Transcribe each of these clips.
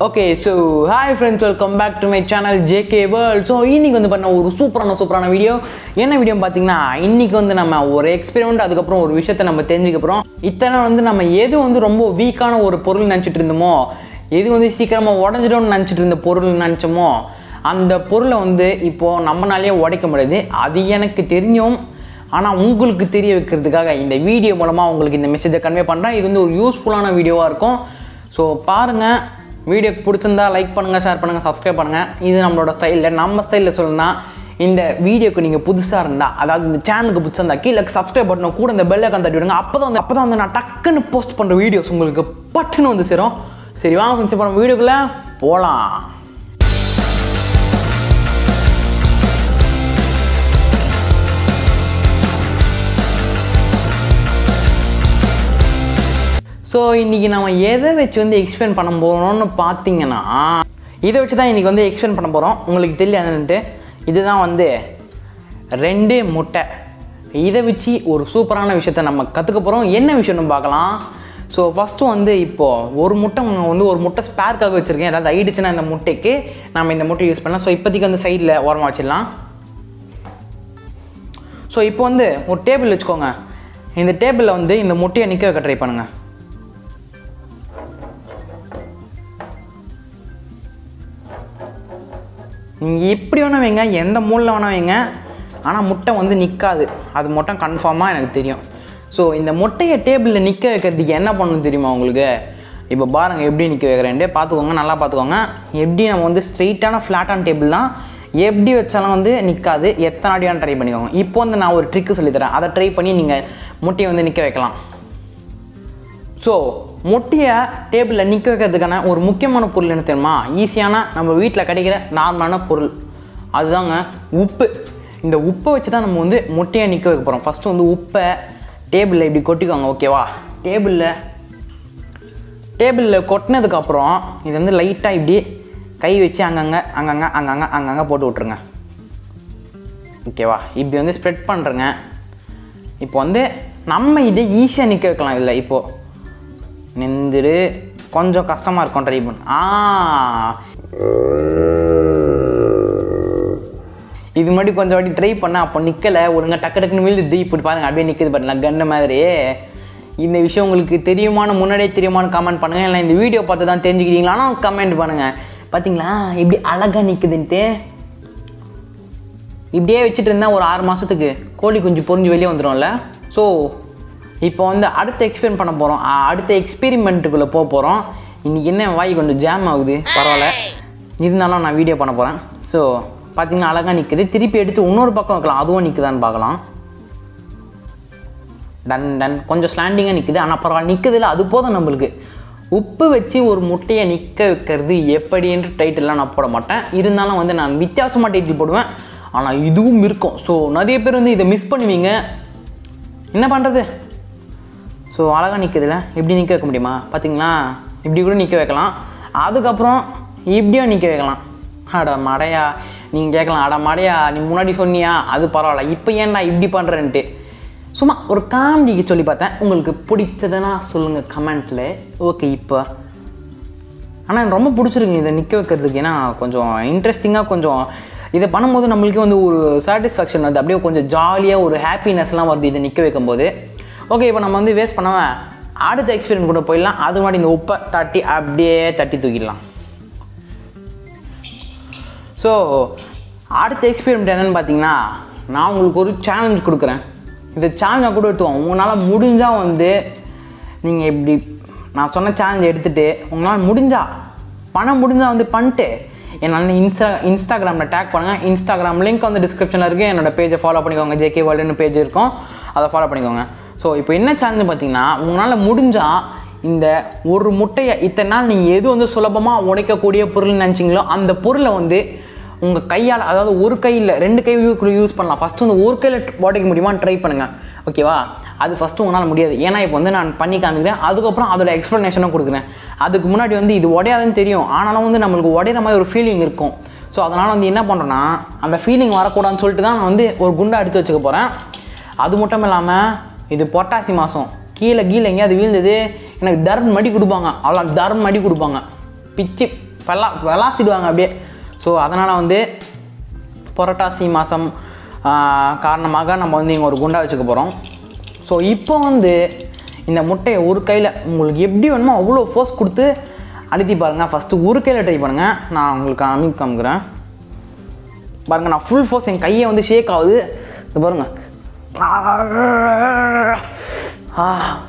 Okay, so hi friends, welcome back to my channel JK World. So இன்னைக்கு வந்து பண்ண ஒரு சூப்பரான வீடியோ. என்ன வீடியோ பாத்தீங்கன்னா இன்னைக்கு வந்து நம்ம ஒரு எக்ஸ்பெரிமெண்ட் அதுக்கு அப்புறம் ஒரு விஷயத்தை நம்ம தெரிஞ்சுக்க போறோம். இத்தனை வந்து நம்ம எது வந்து ரொம்ப வீக்கான ஒரு பொருள் நினைச்சிட்டு இருந்தோமோ, எது வந்து சீக்கிரமா உடைஞ்சிடும்னு நினைச்சிட்டு இருந்த பொருள் நினைச்சோமோ, அந்த பொருளை வந்து இப்போ நம்மனாலேயே உடைக்க முடியாது. அது எனக்கு தெரியும். ஆனால் உங்களுக்கு தெரிய வைக்கிறதுக்காக இந்த வீடியோ மூலமாக உங்களுக்கு இந்த மெசேஜை கன்வே பண்ணுறேன். இது வந்து ஒரு யூஸ்ஃபுல்லான வீடியோவாக இருக்கும். ஸோ பாருங்கள், வீடியோக்கு பிடிச்சிருந்தா லைக் பண்ணுங்கள், ஷேர் பண்ணுங்கள், சப்ஸ்கிரைப் பண்ணுங்கள். இது நம்மளோட ஸ்டைலில், நம்ம ஸ்டைலில் சொல்லணும்னா இந்த வீடியோக்கு நீங்கள் புதுசாக இருந்தால், அதாவது இந்த சேனலுக்கு புதுசாக இருந்தால் கீழே சப்ஸ்கிரைப் பண்ணணும், கூட இந்த பெல் ஐக்கான் தட்டி விடுங்க. அப்போ தான் வந்து நான் டக்குன்னு போஸ்ட் பண்ணுற வீடியோஸ் உங்களுக்கு பட்டுன்னு வந்து சேரும். சரி வாங்க ஃப்ரெண்ட்ஸ், இப்போ நம்ம வீடியோக்குள்ளே போகலாம். ஸோ இன்றைக்கி நம்ம எதை வச்சு வந்து எக்ஸ்பிளைன் பண்ண போகிறோம்னு பார்த்தீங்கன்னா, இதை வச்சு தான் இன்றைக்கி வந்து எக்ஸ்பிளைன் பண்ண போகிறோம். உங்களுக்கு தெரியாதுன்ட்டு இதுதான் வந்து 2 முட்டை. இதை வச்சு ஒரு சூப்பரான விஷயத்தை நம்ம கற்றுக்க போகிறோம். என்ன விஷயம்னு பார்க்கலாம். ஸோ ஃபஸ்ட்டு வந்து இப்போது ஒரு முட்டை ஸ்பேர்க்காக வச்சுருக்கேன். ஏதாவது ஆயிடுச்சுன்னா இந்த முட்டைக்கு நம்ம இந்த முட்டை யூஸ் பண்ணலாம். ஸோ இப்போதைக்கு வந்து சைடில் ஓரமாக வச்சிடலாம். ஸோ இப்போ வந்து ஒரு டேபிள் வச்சுக்கோங்க. இந்த டேபிளில் வந்து இந்த முட்டையை நிற்க வைக்க ட்ரை பண்ணுங்கள். நீங்கள் எப்படி வேணால் வைங்க, எந்த மூலையில் வேணால் வைங்க, ஆனால் முட்டை வந்து நிற்காது. அது மட்டும் கன்ஃபார்மாக எனக்கு தெரியும். ஸோ இந்த முட்டையை டேபிளில் நிற்க வைக்கிறதுக்கு என்ன பண்ணணும் தெரியுமா உங்களுக்கு? இப்போ பாருங்கள் எப்படி நிற்க வைக்கிறேன்டே பார்த்துக்கோங்க, நல்லா பார்த்துக்கோங்க. எப்படி நம்ம வந்து ஸ்ட்ரெயிட்டான ஃப்ளாட்டான டேபிள்லாம் எப்படி வச்சாலும் வந்து நிற்காது. எத்தனை அடியான ட்ரை பண்ணிக்கோங்க. இப்போ வந்து நான் ஒரு ட்ரிக்கு சொல்லித்தரேன், அதை ட்ரை பண்ணி நீங்கள் முட்டையை வந்து நிற்க வைக்கலாம். ஸோ முட்டையை டேபிளில் நிற்க வைக்கிறதுக்கான ஒரு முக்கியமான பொருள் என்ன தெரியுமா? ஈஸியான நம்ம வீட்டில் கிடைக்கிற நார்மலான பொருள், அதுதாங்க உப்பு. இந்த உப்பை வச்சு தான் நம்ம வந்து முட்டையை நிற்க வைக்க போகிறோம். ஃபஸ்ட்டு வந்து உப்பை டேபிளில் இப்படி கொட்டிக்கோங்க, ஓகேவா? டேபிளில் கொட்டினதுக்கப்புறம் இது வந்து லைட்டாக இப்படி கை வச்சு அங்கங்கே போட்டு விட்ருங்க, ஓகேவா? இப்படி வந்து ஸ்ப்ரெட் பண்ணுறேங்க. இப்போ வந்து நம்ம இதை ஈஸியாக நிற்க வைக்கலாம். இல்லை இப்போது நின்றுடு, கொஞ்சம் கஷ்டமாக இருக்கும், ட்ரை பண்ணு. இது மாதிரி கொஞ்சம் வாட்டி ட்ரை பண்ண, அப்போ நிற்கலை, ஒழுங்கா டக்குன்னு விழுது. இப்படி பாருங்கள், அப்படியே நிற்குது பாருங்களா, கண்ணு மாதிரி. இந்த விஷயம் உங்களுக்கு முன்னாடியே தெரியுமான்னு கமெண்ட் பண்ணுங்கள். இல்லை இந்த வீடியோ பார்த்து தான் தெரிஞ்சுக்கிட்டீங்களான்னு கமெண்ட் பண்ணுங்கள். பார்த்தீங்களா இப்படி அழகாக நிற்குதுன்ட்டு? இப்படியே வச்சுட்டு இருந்தால் ஒரு 6 மாதத்துக்கு கோழி குஞ்சு பொறிஞ்சு வெளியே வந்துடும்ல. ஸோ இப்போ வந்து அடுத்த எக்ஸ்பெரிமெண்ட் பண்ண போகிறோம். அடுத்த எக்ஸ்பெரிமெண்ட்டுக்குள்ளே போக போகிறோம். இன்றைக்கி என்ன வாய் கொஞ்சம் ஜாம் ஆகுது, பரவாயில்ல, இருந்தாலும் நான் வீடியோ பண்ண போகிறேன். ஸோ பார்த்திங்கன்னா அழகாக நிற்குது. திருப்பி எடுத்து இன்னொரு பக்கம் வைக்கலாம், அதுவும் நிற்குதான்னு பார்க்கலாம். டன் கொஞ்சம் ஸ்லாண்டிங்காக நிற்குது, ஆனால் பரவாயில்ல, நிற்குதில்ல, அது போதும் நம்மளுக்கு. உப்பு வச்சு ஒரு முட்டையை நிற்க வைக்கிறது எப்படின்ற டைட்டில்லாம் நான் போட மாட்டேன். இருந்தாலும் வந்து நான் வித்தியாசமாக டைட்டில் போடுவேன், ஆனால் இதுவும் இருக்கும். ஸோ நிறைய பேர் வந்து இதை மிஸ் பண்ணுவீங்க, என்ன பண்ணுறது? ஸோ அழகாக நிற்குதுல, எப்படி நிற்க வைக்க முடியுமா? பார்த்தீங்களா, இப்படி கூட நிற்க வைக்கலாம். அதுக்கப்புறம் இப்படியும் நிற்க வைக்கலாம். அட மடையா, நீங்கள் கேட்கலாம், அட மடையா நீ முன்னாடி சொன்னியா, அது பரவாயில்ல, இப்போ ஏன்டா இப்படி பண்ணுறேன்ட்டு சும்மா ஒரு காமெடிக்கு சொல்லி பார்த்தேன். உங்களுக்கு பிடிச்சதுன்னா சொல்லுங்கள் கமெண்ட்ஸில். ஓகே, இப்போ ஆனால் எனக்கு ரொம்ப பிடிச்சிருக்கு இதை நிற்க வைக்கிறதுக்கு. ஏன்னா கொஞ்சம் இன்ட்ரெஸ்டிங்காக, கொஞ்சம் இதை பண்ணும்போது நம்மளுக்கு வந்து ஒரு சாட்டிஸ்ஃபேக்ஷன் வருது, அப்படியே கொஞ்சம் ஜாலியாக ஒரு ஹாப்பினஸ்லாம் வருது இதை நிற்க வைக்கும்போது. ஓகே, இப்போ நம்ம வந்து வேஸ்ட் பண்ணாமல் அடுத்த எக்ஸ்பீரியன்ஸ் கூட போயிடலாம். அது மாதிரி இந்த உப்பை அப்படியே தட்டி தூக்கிடலாம். ஸோ அடுத்த எக்ஸ்பீரியன்ஸ் என்னென்னு பார்த்தீங்கன்னா, நான் உங்களுக்கு ஒரு சேலஞ்ச் கொடுக்குறேன். இந்த சேலஞ்சாக கூட எடுத்துவோம். உங்களால் முடிஞ்சால் வந்து நீங்கள் இப்படி நான் சொன்ன சேலஞ்ச் எடுத்துகிட்டு உங்களால் பண்ண முடிஞ்சால் வந்து பண்ணிட்டு என்னால் இன்ஸ்டாகிராமில் டேக் பண்ணுங்கள். இன்ஸ்டாகிராம் லிங்க் வந்து டிஸ்கிரிப்ஷனில் இருக்குது. என்னோடய பேஜை ஃபாலோ பண்ணிக்கோங்க, ஜேகே வேர்ல்டுன்னு பேஜ் இருக்கும், அதை ஃபாலோ பண்ணிக்கோங்க. ஸோ இப்போ என்ன சேலஞ்சு பார்த்தீங்கன்னா, உங்களால் முடிஞ்சால் இந்த ஒரு முட்டையை இத்தனை நாள் நீங்கள் எது வந்து சுலபமாக உடைக்கக்கூடிய பொருள் நினச்சிங்களோ அந்த பொருளை வந்து உங்கள் கையால், அதாவது ஒரு கையில் 2 கை யூஸ் பண்ணலாம். ஃபஸ்ட்டு வந்து ஒரு கையில் உடைக்க முடியுமான்னு ட்ரை பண்ணுங்கள், ஓகேவா? அது ஃபஸ்ட்டு உங்களால் முடியாது, ஏன்னா இப்போ வந்து நான் பண்ணி காமிக்கிறேன். அதுக்கப்புறம் அதோட எக்ஸ்ப்ளனேஷனும் கொடுக்குறேன். அதுக்கு முன்னாடி வந்து இது உடையாதுன்னு தெரியும், ஆனாலும் வந்து நம்மளுக்கு உடையிற மாதிரி ஒரு ஃபீலிங் இருக்கும். ஸோ அதனால் வந்து என்ன பண்ணுறேன்னா, அந்த ஃபீலிங் வரக்கூடாதுன்னு சொல்லிட்டு தான் நான் வந்து ஒரு குண்டை அடித்து வச்சுக்க போகிறேன். அது மட்டும் இல்லாமல் இது பொட்டாசி மாதம், கீழே எங்கேயாவது வீழ்ந்தது எனக்கு தர்ம மடி கொடுப்பாங்க, அவ்வளோ தர்ம மடி கொடுப்பாங்க, பிச்சு விளாசிடுவாங்க அப்படியே. ஸோ அதனால் வந்து புரட்டாசி மாதம் காரணமாக நம்ம வந்து இங்கே ஒரு குண்டா வச்சுக்க போகிறோம். ஸோ இப்போ வந்து இந்த முட்டையை ஒரு கையில் உங்களுக்கு எப்படி வேணுமோ அவ்வளோ ஃபோர்ஸ் கொடுத்து அழுத்தி பாருங்கள். ஃபஸ்ட்டு ஒரு கையில் ட்ரை பண்ணுங்கள். நான் உங்களுக்கு காமிக்கிறேன் பாருங்கள். நான் ஃபுல் ஃபோர்ஸ் என் கையை வந்து ஷேக் ஆகுது. இது பாருங்கள்.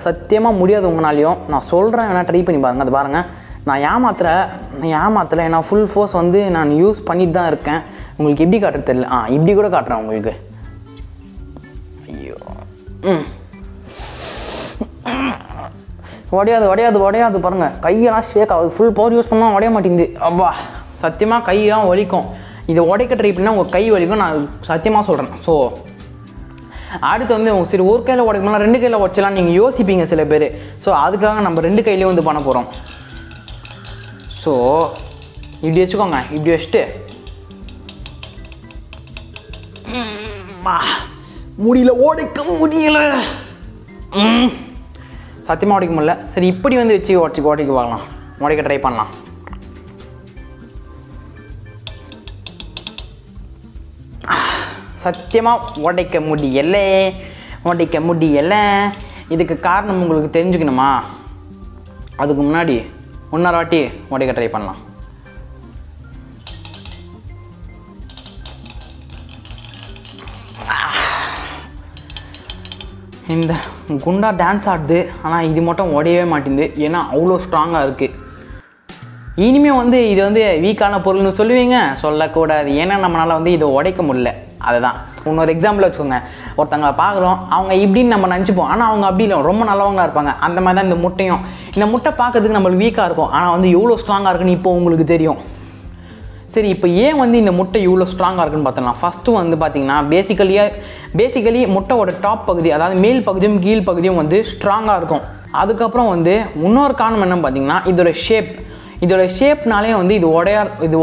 சத்தியமாக முடியாது உங்களாலையும். நான் சொல்கிறேன், வேணால் ட்ரை பண்ணி பாருங்கள். அது பாருங்கள், நான் ஏமாத்தலை. ஏன்னா ஃபுல் ஃபோர்ஸ் வந்து நான் யூஸ் பண்ணிட்டு தான் இருக்கேன். உங்களுக்கு எப்படி காட்டுறது தெரியல. இப்படி கூட காட்டுறேன் உங்களுக்கு. ஐயோ, உடையாது பாருங்கள். கையெல்லாம் ஷேக் ஆகுது. ஃபுல் பவர் யூஸ் பண்ணால் உடைய மாட்டேங்குது. அப்பா சத்தியமாக கையெல்லாம் வலிக்கும். இதை உடைக்க ட்ரை பண்ணால் உங்கள் கை வலிக்கும், நான் சத்தியமாக சொல்கிறேன். ஸோ அடுத்து வந்து சரி ஒரு கையில் உடைக்கணும்னா 2 கையில் உடைச்சலாம் நீங்கள் யோசிப்பீங்க சில பேர். ஸோ அதுக்காக நம்ம 2 கையிலேயே வந்து பண்ண போகிறோம். ஸோ இப்படி வச்சுக்கோங்க. இப்படி வச்சுட்டு உடைக்க முடியல, சத்தியமாக உடைக்க முடியல. சரி இப்படி வந்து வச்சு உடைக்க பார்க்கலாம், உடைக்க ட்ரை பண்ணலாம். சத்தியமாக உடைக்க முடியலை. இதுக்கு காரணம் உங்களுக்கு தெரிஞ்சுக்கணுமா? அதுக்கு முன்னாடி இன்னொரு வாட்டி உடைக்க ட்ரை பண்ணலாம். இந்த குண்டா டான்ஸ் ஆடுது, ஆனால் இது மட்டும் உடையவே மாட்டேங்குது. ஏன்னா அவ்வளோ ஸ்ட்ராங்காக இருக்குது. இனிமேல் வந்து இது வந்து வீக்கான பொருள்னு சொல்லுவீங்க, சொல்லக்கூடாது. ஏன்னா நம்மளால் வந்து இதை உடைக்க முடியல. அதுதான் இன்னொரு எக்ஸாம்பிள் வச்சுக்கோங்க. ஒருத்தவங்க பார்க்குறோம், அவங்க இப்படின்னு நம்ம நினச்சிப்போம், ஆனால் அவங்க அப்படி இல்லை, ரொம்ப நல்லவங்களாக இருப்பாங்க. அந்த மாதிரி தான் இந்த முட்டையும். இந்த முட்டை பார்க்கறதுக்கு நம்மளுக்கு வீக்காக இருக்கும், ஆனால் வந்து எவ்வளோ ஸ்ட்ராங்காக இருக்குன்னு இப்போ உங்களுக்கு தெரியும். சரி இப்போ ஏன் வந்து இந்த முட்டை இவ்வளோ ஸ்ட்ராங்காக இருக்குன்னு பார்த்தோம்னா, ஃபஸ்ட்டு வந்து பார்த்திங்கன்னா பேசிக்கலி முட்டையோட டாப் பகுதி, அதாவது மேல் பகுதியும் கீழ் பகுதியும் வந்து ஸ்ட்ராங்காக இருக்கும். அதுக்கப்புறம் வந்து இன்னொரு காரணம் என்னன்னு பார்த்தீங்கன்னா இதோட ஷேப்னாலே வந்து இது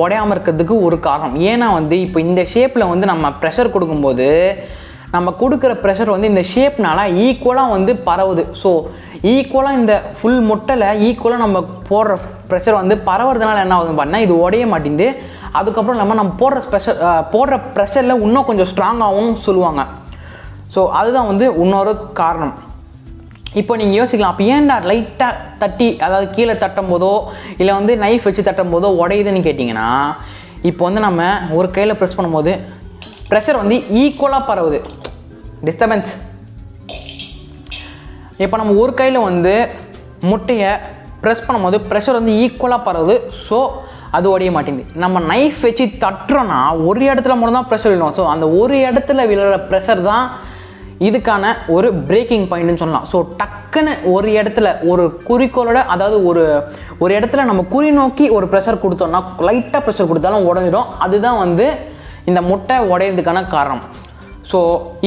உடையாமல் இருக்கிறதுக்கு ஒரு காரணம். ஏன்னா வந்து இப்போ இந்த ஷேப்பில் வந்து நம்ம ப்ரெஷர் கொடுக்கும்போது நம்ம கொடுக்குற ப்ரெஷர் வந்து இந்த ஷேப்னால ஈக்குவலாக வந்து பரவுது. ஸோ ஈக்குவலாக இந்த ஃபுல் முட்டையில் ஈக்குவலாக நம்ம போடுற ப்ரெஷர் வந்து பரவுறதுனால என்ன ஆகுதுன்னு பார்த்தீங்கன்னா இது உடைய மாட்டேங்குது. அதுக்கப்புறம் இல்லாமல் நம்ம போடுற ப்ரெஷரில் இன்னும் கொஞ்சம் ஸ்ட்ராங்காகவும் சொல்லுவாங்க. ஸோ அதுதான் வந்து இன்னொரு காரணம். இப்போ நீங்கள் யோசிக்கலாம், அப்போ ஏன்டா லைட்டாக தட்டி, அதாவது கீழே தட்டும் போதோ இல்லை வந்து நைஃப் வச்சு தட்டும் போதோ உடையுதுன்னு கேட்டிங்கன்னா, இப்போ வந்து நம்ம ஒரு கையில் ப்ரெஸ் பண்ணும்போது ப்ரெஷர் வந்து ஈக்குவலாக பரவுது. டிஸ்டர்பன்ஸ். இப்போ நம்ம ஒரு கையில் வந்து முட்டையை ப்ரெஸ் பண்ணும்போது ப்ரெஷர் வந்து ஈக்குவலாக பரவுது. ஸோ அது உடைய மாட்டேங்குது. நம்ம நைஃப் வச்சு தட்டுறோன்னா ஒரு இடத்துல மட்டும் தான் ப்ரெஷர் விழும். ஸோ அந்த ஒரு இடத்துல விழுற ப்ரெஷர் தான் இதுக்கான ஒரு பிரேக்கிங் பாயிண்ட்னு சொல்லலாம். ஸோ டக்குன்னு ஒரு இடத்துல ஒரு குறிக்கோளோட, அதாவது ஒரு இடத்துல நம்ம குறி நோக்கி ஒரு ப்ரெஷர் கொடுத்தோம்னா, லைட்டாக ப்ரெஷர் கொடுத்தாலும் உடஞ்சிடும். அதுதான் வந்து இந்த முட்டை உடையிறதுக்கான காரணம். ஸோ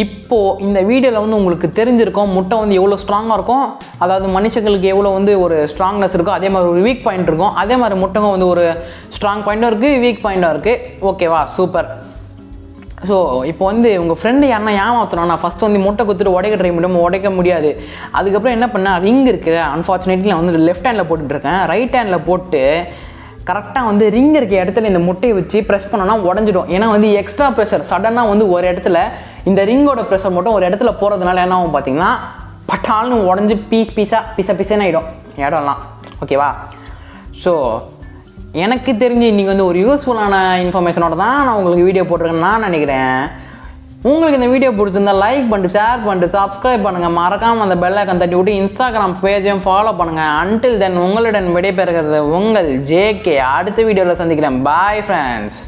இப்போது இந்த வீடியோவில் வந்து உங்களுக்கு தெரிஞ்சிருக்கும் முட்டை வந்து எவ்வளோ ஸ்ட்ராங்காக இருக்கும், அதாவது மனுஷங்களுக்கு எவ்வளோ வந்து ஒரு ஸ்ட்ராங்னஸ் இருக்கும், அதே மாதிரி ஒரு வீக் பாயிண்ட் இருக்கும். அதே மாதிரி முட்டைங்க வந்து ஒரு ஸ்ட்ராங் பாயிண்ட்டும் இருக்குது, வீக் பாயிண்ட்டும் இருக்குது. ஓகேவா, சூப்பர். ஸோ இப்போ வந்து உங்கள் ஃப்ரெண்டு யாருன்னா ஏமாற்றணும், நான் ஃபஸ்ட்டு வந்து முட்டை குத்துட்டு உடைக்க ட்ரை பண்ணி உடைக்க முடியாது. அதுக்கப்புறம் என்ன பண்ணேன், ரிங் இருக்குது, அன்ஃபார்ச்சுனேட்லி நான் வந்து லெஃப்ட் ஹேண்டில் போட்டுட்ருக்கேன். ரைட் ஹேண்டில் போட்டு கரெக்டாக வந்து ரிங் இருக்க இடத்துல இந்த முட்டையை வச்சு ப்ரெஸ் பண்ணோன்னா உடஞ்சிடும். ஏன்னா வந்து எக்ஸ்ட்ரா ப்ரெஷர் சடனாக வந்து ஒரு இடத்துல இந்த ரிங்கோட ப்ரெஷர் மட்டும் ஒரு இடத்துல போகிறதுனால என்ன ஆகும் பார்த்தீங்கன்னா, பட்டால்னு உடஞ்சி பீஸான்னு ஆகிடும் இடம்லாம். ஓகேவா. ஸோ எனக்கு தெரிஞ்சு இன்றைக்கி வந்து ஒரு யூஸ்ஃபுல்லான இன்ஃபர்மேஷனோட தான் நான் உங்களுக்கு வீடியோ போட்டிருக்கேன்னு நான் நினைக்கிறேன். உங்களுக்கு இந்த வீடியோ பிடிச்சிருந்தால் லைக் பண்ணிட்டு, ஷேர் பண்ணிட்டு, சப்ஸ்கிரைப் பண்ணுங்கள். மறக்காமல் அந்த பெல் ஐக்கான் தட்டி விட்டு இன்ஸ்டாகிராம் பேஜையும் ஃபாலோ பண்ணுங்கள். அன்டில் தென் உங்களுடன் விடைபெறுகிறது உங்கள் JK. அடுத்த வீடியோவில் சந்திக்கிறேன். Bye friends.